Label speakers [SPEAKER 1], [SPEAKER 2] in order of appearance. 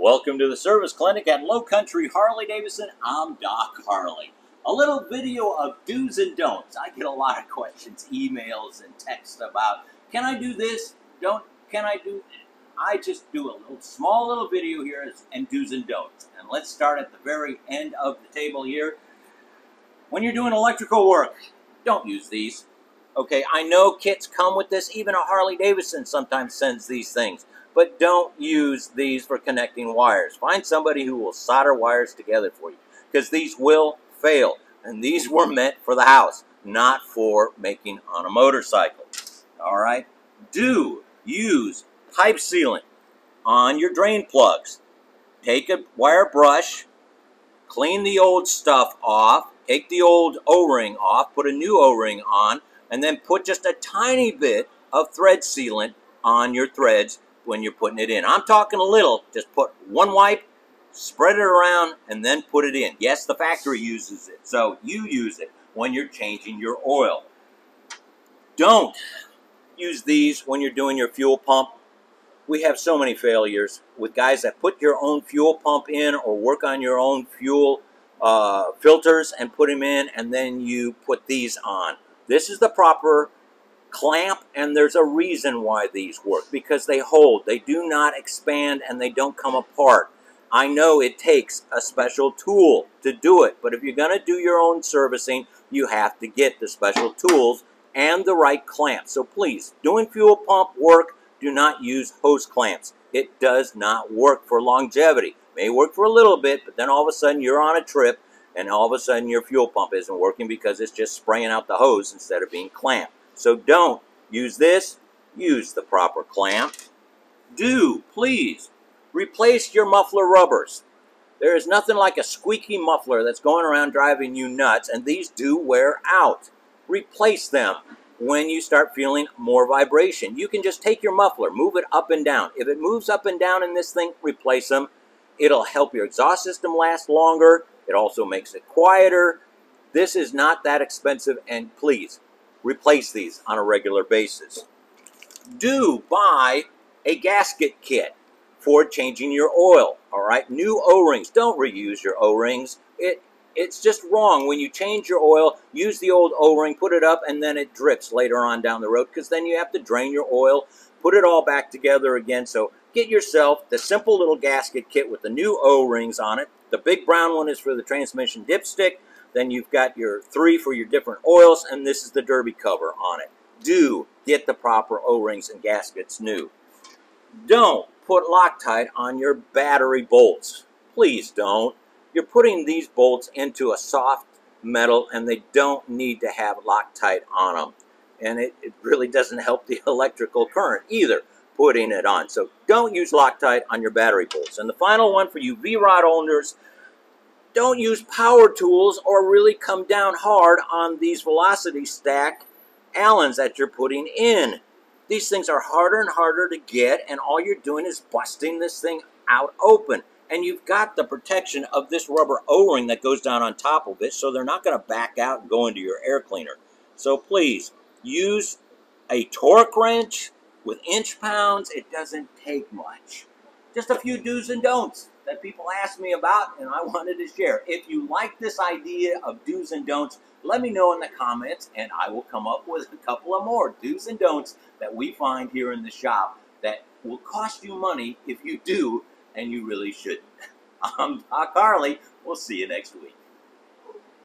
[SPEAKER 1] Welcome to the service clinic at Low Country Harley-Davidson. I'm Doc Harley. A little video of do's and don'ts. I get a lot of questions, emails, and texts about, can I do this? Can I do? I just do a small little video here and do's and don'ts. And let's start at the very end of the table here. When you're doing electrical work, don't use these. Okay, I know kits come with this. Even a Harley-Davidson sometimes sends these things. But don't use these for connecting wires. Find somebody who will solder wires together for you, because these will fail. And these were meant for the house, not for making on a motorcycle. All right? Do use pipe sealant on your drain plugs. Take a wire brush, clean the old stuff off, take the old O-ring off, put a new O-ring on, and then put just a tiny bit of thread sealant on your threads when you're putting it in. I'm talking a little. Just put one wipe, spread it around, and then put it in. Yes, the factory uses it, so you use it when you're changing your oil. Don't use these when you're doing your fuel pump. We have so many failures with guys that put your own fuel pump in or work on your own fuel filters and put them in, and then you put these on. This is the proper clamp, and there's a reason why these work, because they hold, they do not expand, and they don't come apart. I know it takes a special tool to do it, but if you're going to do your own servicing, you have to get the special tools and the right clamps. So please, doing fuel pump work, do not use hose clamps. It does not work for longevity. It may work for a little bit, but then all of a sudden you're on a trip, and all of a sudden your fuel pump isn't working because it's just spraying out the hose instead of being clamped. So don't use this. Use the proper clamp. Do, please, replace your muffler rubbers. There is nothing like a squeaky muffler that's going around driving you nuts, and these do wear out. Replace them when you start feeling more vibration. You can just take your muffler, move it up and down. If it moves up and down in this thing, replace them. It'll help your exhaust system last longer. It also makes it quieter. This is not that expensive, and please, replace these on a regular basis. Do buy a gasket kit for changing your oil. All right, new O-rings. Don't reuse your O-rings. It's just wrong. When you change your oil, use the old O-ring, put it up, and then it drips later on down the road, because then you have to drain your oil, put it all back together again. So get yourself the simple little gasket kit with the new O-rings on it. The big brown one is for the transmission dipstick. Then you've got your 3 for your different oils, and this is the derby cover on it. Do get the proper O-rings and gaskets new. Don't put Loctite on your battery bolts. Please don't. You're putting these bolts into a soft metal, and they don't need to have Loctite on them. And it really doesn't help the electrical current either, putting it on. So don't use Loctite on your battery bolts. And the final one for you V-rod owners, don't use power tools or really come down hard on these velocity stack Allens that you're putting in. These things are harder and harder to get, and all you're doing is busting this thing out open. And you've got the protection of this rubber O-ring that goes down on top of it, so they're not going to back out and go into your air cleaner. So please, use a torque wrench with inch pounds. It doesn't take much. Just a few do's and don'ts that people ask me about, and I wanted to share. If you like this idea of do's and don'ts, let me know in the comments, and I will come up with a couple of more do's and don'ts that we find here in the shop that will cost you money if you do, and you really shouldn't. I'm Doc Harley. We'll see you next week.